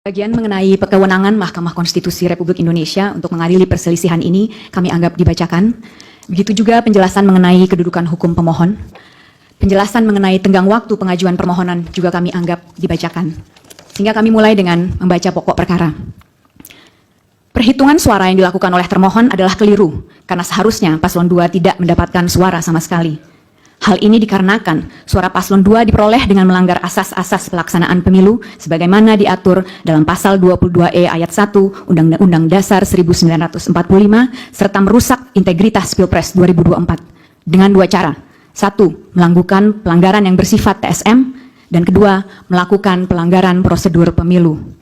Bagian mengenai kewenangan Mahkamah Konstitusi Republik Indonesia untuk mengadili perselisihan ini kami anggap dibacakan. Begitu juga penjelasan mengenai kedudukan hukum pemohon. Penjelasan mengenai tenggang waktu pengajuan permohonan juga kami anggap dibacakan. Sehingga kami mulai dengan membaca pokok perkara. Perhitungan suara yang dilakukan oleh termohon adalah keliru, karena seharusnya paslon 2 tidak mendapatkan suara sama sekali. Hal ini dikarenakan suara paslon 2 diperoleh dengan melanggar asas-asas pelaksanaan pemilu sebagaimana diatur dalam pasal 22E ayat 1 Undang-Undang Dasar 1945 serta merusak integritas Pilpres 2024 dengan dua cara. Satu, melakukan pelanggaran yang bersifat TSM, dan kedua, melakukan pelanggaran prosedur pemilu.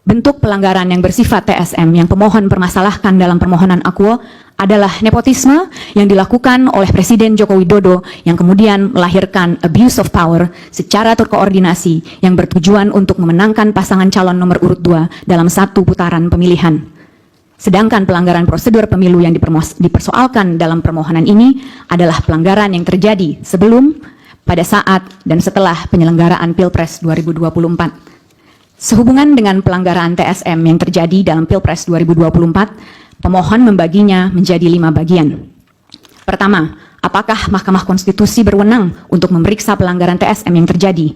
Bentuk pelanggaran yang bersifat TSM yang pemohon permasalahkan dalam permohonan akuo adalah nepotisme yang dilakukan oleh Presiden Joko Widodo yang kemudian melahirkan abuse of power secara terkoordinasi yang bertujuan untuk memenangkan pasangan calon nomor urut 2 dalam satu putaran pemilihan. Sedangkan pelanggaran prosedur pemilu yang dipersoalkan dalam permohonan ini adalah pelanggaran yang terjadi sebelum, pada saat, dan setelah penyelenggaraan Pilpres 2024. Sehubungan dengan pelanggaran TSM yang terjadi dalam Pilpres 2024, pemohon membaginya menjadi 5 bagian. Pertama, apakah Mahkamah Konstitusi berwenang untuk memeriksa pelanggaran TSM yang terjadi?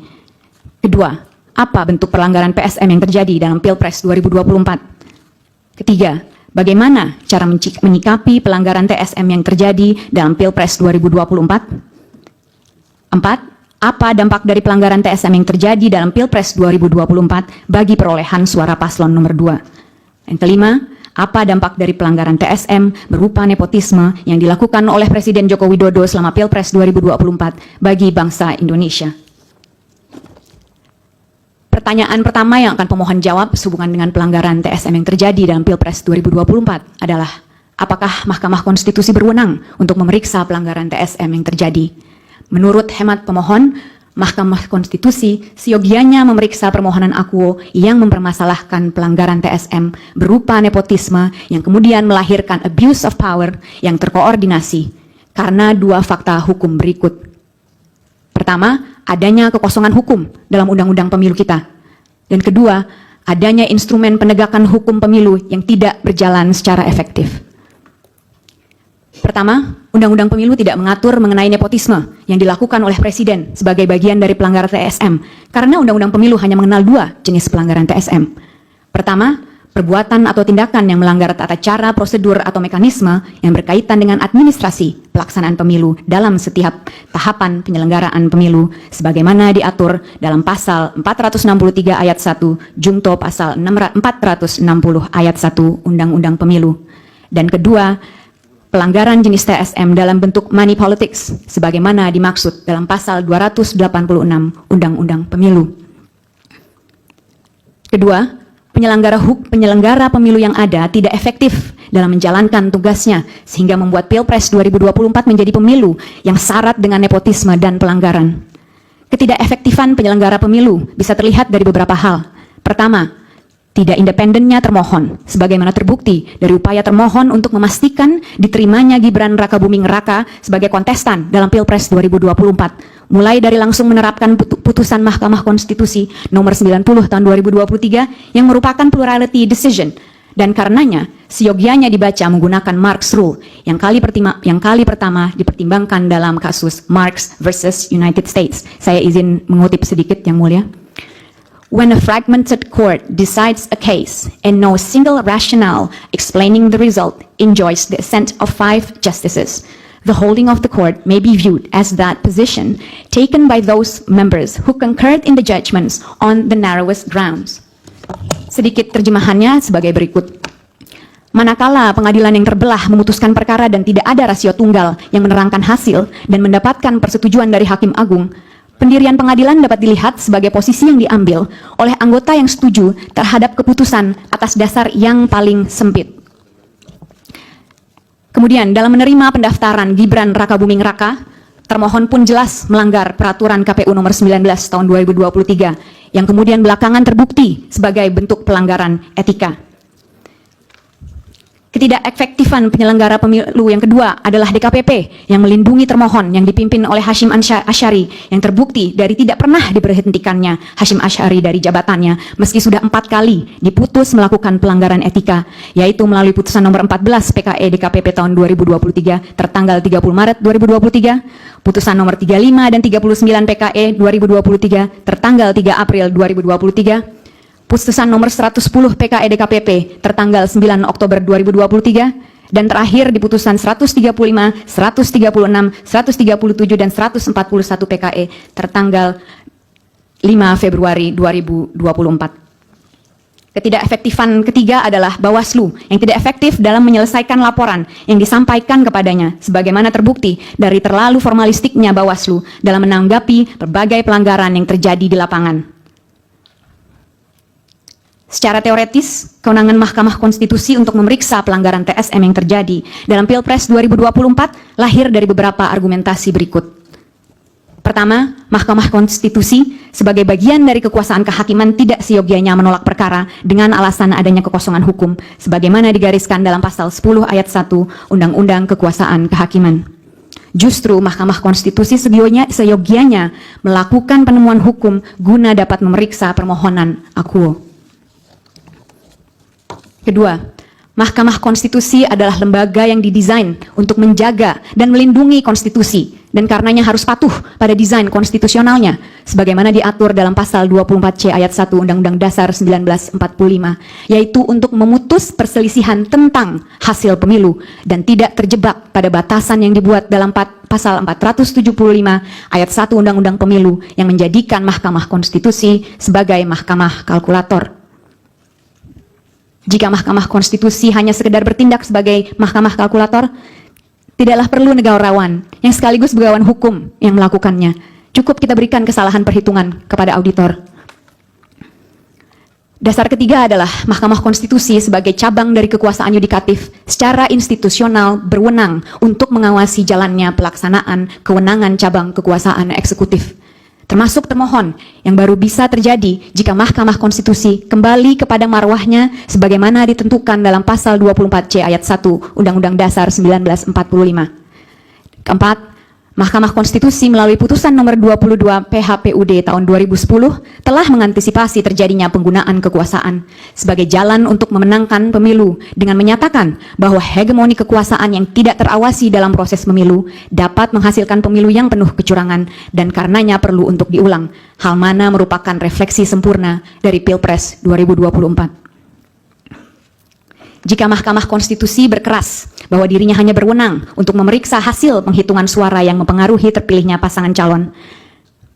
Kedua, apa bentuk pelanggaran PSM yang terjadi dalam Pilpres 2024? Ketiga, bagaimana cara menyikapi pelanggaran TSM yang terjadi dalam Pilpres 2024? Empat, apa dampak dari pelanggaran TSM yang terjadi dalam Pilpres 2024 bagi perolehan suara paslon nomor 2? Yang kelima, apa dampak dari pelanggaran TSM berupa nepotisme yang dilakukan oleh Presiden Joko Widodo selama Pilpres 2024 bagi bangsa Indonesia? Pertanyaan pertama yang akan pemohon jawab sehubungan dengan pelanggaran TSM yang terjadi dalam Pilpres 2024 adalah, apakah Mahkamah Konstitusi berwenang untuk memeriksa pelanggaran TSM yang terjadi? Menurut hemat pemohon, Mahkamah Konstitusi seyogianya memeriksa permohonan akuo yang mempermasalahkan pelanggaran TSM berupa nepotisme yang kemudian melahirkan abuse of power yang terkoordinasi karena dua fakta hukum berikut. Pertama, adanya kekosongan hukum dalam undang-undang pemilu kita. Dan kedua, adanya instrumen penegakan hukum pemilu yang tidak berjalan secara efektif. Pertama, Undang-Undang Pemilu tidak mengatur mengenai nepotisme yang dilakukan oleh Presiden sebagai bagian dari pelanggaran TSM, karena Undang-Undang Pemilu hanya mengenal dua jenis pelanggaran TSM. Pertama, perbuatan atau tindakan yang melanggar tata cara, prosedur, atau mekanisme yang berkaitan dengan administrasi pelaksanaan pemilu dalam setiap tahapan penyelenggaraan pemilu, sebagaimana diatur dalam pasal 463 ayat 1, Jungto pasal 460 ayat 1 Undang-Undang Pemilu. Dan kedua, pelanggaran jenis TSM dalam bentuk money politics, sebagaimana dimaksud dalam pasal 286 Undang-Undang Pemilu. Kedua, penyelenggara pemilu yang ada tidak efektif dalam menjalankan tugasnya, sehingga membuat Pilpres 2024 menjadi pemilu yang syarat dengan nepotisme dan pelanggaran. Ketidakefektifan penyelenggara pemilu bisa terlihat dari beberapa hal. Pertama, tidak independennya termohon, sebagaimana terbukti dari upaya termohon untuk memastikan diterimanya Gibran Rakabuming Raka sebagai kontestan dalam Pilpres 2024, mulai dari langsung menerapkan putusan Mahkamah Konstitusi nomor 90 tahun 2023 yang merupakan plurality decision, dan karenanya seyogianya dibaca menggunakan Marx Rule yang kali pertama dipertimbangkan dalam kasus Marx versus United States. Saya izin mengutip sedikit, Yang Mulia. When a fragmented court decides a case and no single rationale explaining the result enjoys the assent of 5 justices, the holding of the court may be viewed as that position taken by those members who concurred in the judgments on the narrowest grounds. Sedikit terjemahannya sebagai berikut. Manakala pengadilan yang terbelah memutuskan perkara dan tidak ada rasio tunggal yang menerangkan hasil dan mendapatkan persetujuan dari Hakim Agung, pendirian pengadilan dapat dilihat sebagai posisi yang diambil oleh anggota yang setuju terhadap keputusan atas dasar yang paling sempit. Kemudian, dalam menerima pendaftaran Gibran Rakabuming Raka, termohon pun jelas melanggar peraturan KPU nomor 19 tahun 2023 yang kemudian belakangan terbukti sebagai bentuk pelanggaran etika. Ketidakefektifan penyelenggara pemilu yang kedua adalah DKPP yang melindungi termohon yang dipimpin oleh Hasyim Asyari yang terbukti dari tidak pernah diberhentikannya Hasyim Asyari dari jabatannya meski sudah 4 kali diputus melakukan pelanggaran etika, yaitu melalui putusan nomor 14 PKE DKPP tahun 2023 tertanggal 30 Maret 2023, putusan nomor 35 dan 39 PKE 2023 tertanggal 3 April 2023, putusan nomor 110 PKE DKPP tertanggal 9 Oktober 2023, dan terakhir di putusan 135, 136, 137, dan 141 PKE tertanggal 5 Februari 2024. Ketidakefektifan ketiga adalah Bawaslu yang tidak efektif dalam menyelesaikan laporan yang disampaikan kepadanya, sebagaimana terbukti dari terlalu formalistiknya Bawaslu dalam menanggapi berbagai pelanggaran yang terjadi di lapangan. Secara teoretis, kewenangan Mahkamah Konstitusi untuk memeriksa pelanggaran TSM yang terjadi dalam Pilpres 2024 lahir dari beberapa argumentasi berikut. Pertama, Mahkamah Konstitusi sebagai bagian dari kekuasaan kehakiman tidak seyogianya menolak perkara dengan alasan adanya kekosongan hukum, sebagaimana digariskan dalam pasal 10 ayat 1 Undang-Undang Kekuasaan Kehakiman. Justru Mahkamah Konstitusi seyogianya melakukan penemuan hukum guna dapat memeriksa permohonan akuo. Kedua, Mahkamah Konstitusi adalah lembaga yang didesain untuk menjaga dan melindungi konstitusi, dan karenanya harus patuh pada desain konstitusionalnya, sebagaimana diatur dalam pasal 24C ayat 1 Undang-Undang Dasar 1945, yaitu untuk memutus perselisihan tentang hasil pemilu dan tidak terjebak pada batasan yang dibuat dalam pasal 475 ayat 1 Undang-Undang Pemilu yang menjadikan Mahkamah Konstitusi sebagai mahkamah kalkulator. Jika Mahkamah Konstitusi hanya sekedar bertindak sebagai mahkamah kalkulator, tidaklah perlu negarawan yang sekaligus pegawai hukum yang melakukannya. Cukup kita berikan kesalahan perhitungan kepada auditor. Dasar ketiga adalah Mahkamah Konstitusi sebagai cabang dari kekuasaan yudikatif secara institusional berwenang untuk mengawasi jalannya pelaksanaan kewenangan cabang kekuasaan eksekutif, termasuk termohon yang baru bisa terjadi jika Mahkamah Konstitusi kembali kepada marwahnya sebagaimana ditentukan dalam pasal 24C ayat 1 Undang-Undang Dasar 1945. Keempat, Mahkamah Konstitusi melalui putusan nomor 22 PHPUD tahun 2010 telah mengantisipasi terjadinya penggunaan kekuasaan sebagai jalan untuk memenangkan pemilu dengan menyatakan bahwa hegemoni kekuasaan yang tidak terawasi dalam proses pemilu dapat menghasilkan pemilu yang penuh kecurangan dan karenanya perlu untuk diulang, hal mana merupakan refleksi sempurna dari Pilpres 2024. Jika Mahkamah Konstitusi berkeras bahwa dirinya hanya berwenang untuk memeriksa hasil penghitungan suara yang mempengaruhi terpilihnya pasangan calon,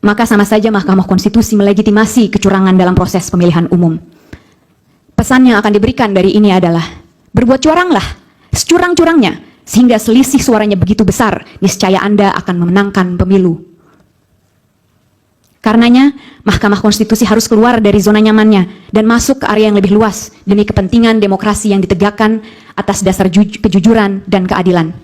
maka sama saja Mahkamah Konstitusi melegitimasi kecurangan dalam proses pemilihan umum. Pesan yang akan diberikan dari ini adalah, berbuat curanglah, securang-curangnya, sehingga selisih suaranya begitu besar, niscaya Anda akan memenangkan pemilu. Karenanya, Mahkamah Konstitusi harus keluar dari zona nyamannya dan masuk ke area yang lebih luas demi kepentingan demokrasi yang ditegakkan atas dasar kejujuran dan keadilan.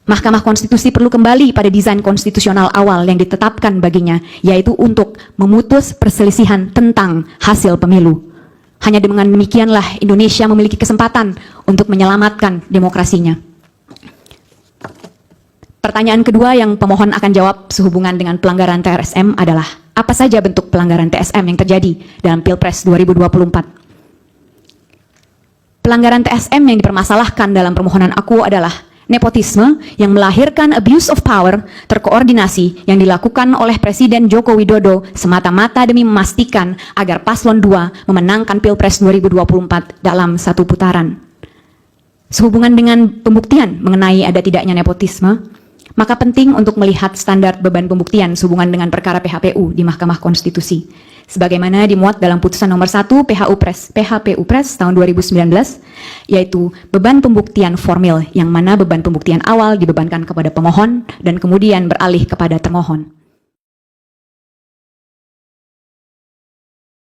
Mahkamah Konstitusi perlu kembali pada desain konstitusional awal yang ditetapkan baginya, yaitu untuk memutus perselisihan tentang hasil pemilu. Hanya dengan demikianlah Indonesia memiliki kesempatan untuk menyelamatkan demokrasinya. Pertanyaan kedua yang pemohon akan jawab sehubungan dengan pelanggaran TSM adalah, apa saja bentuk pelanggaran TSM yang terjadi dalam Pilpres 2024? Pelanggaran TSM yang dipermasalahkan dalam permohonan akuo adalah nepotisme yang melahirkan abuse of power terkoordinasi yang dilakukan oleh Presiden Joko Widodo semata-mata demi memastikan agar paslon 2 memenangkan Pilpres 2024 dalam satu putaran. Sehubungan dengan pembuktian mengenai ada tidaknya nepotisme, maka penting untuk melihat standar beban pembuktian sehubungan dengan perkara PHPU di Mahkamah Konstitusi, sebagaimana dimuat dalam putusan nomor 1 PHPU Pres tahun 2019, yaitu beban pembuktian formil yang mana beban pembuktian awal dibebankan kepada pemohon dan kemudian beralih kepada termohon.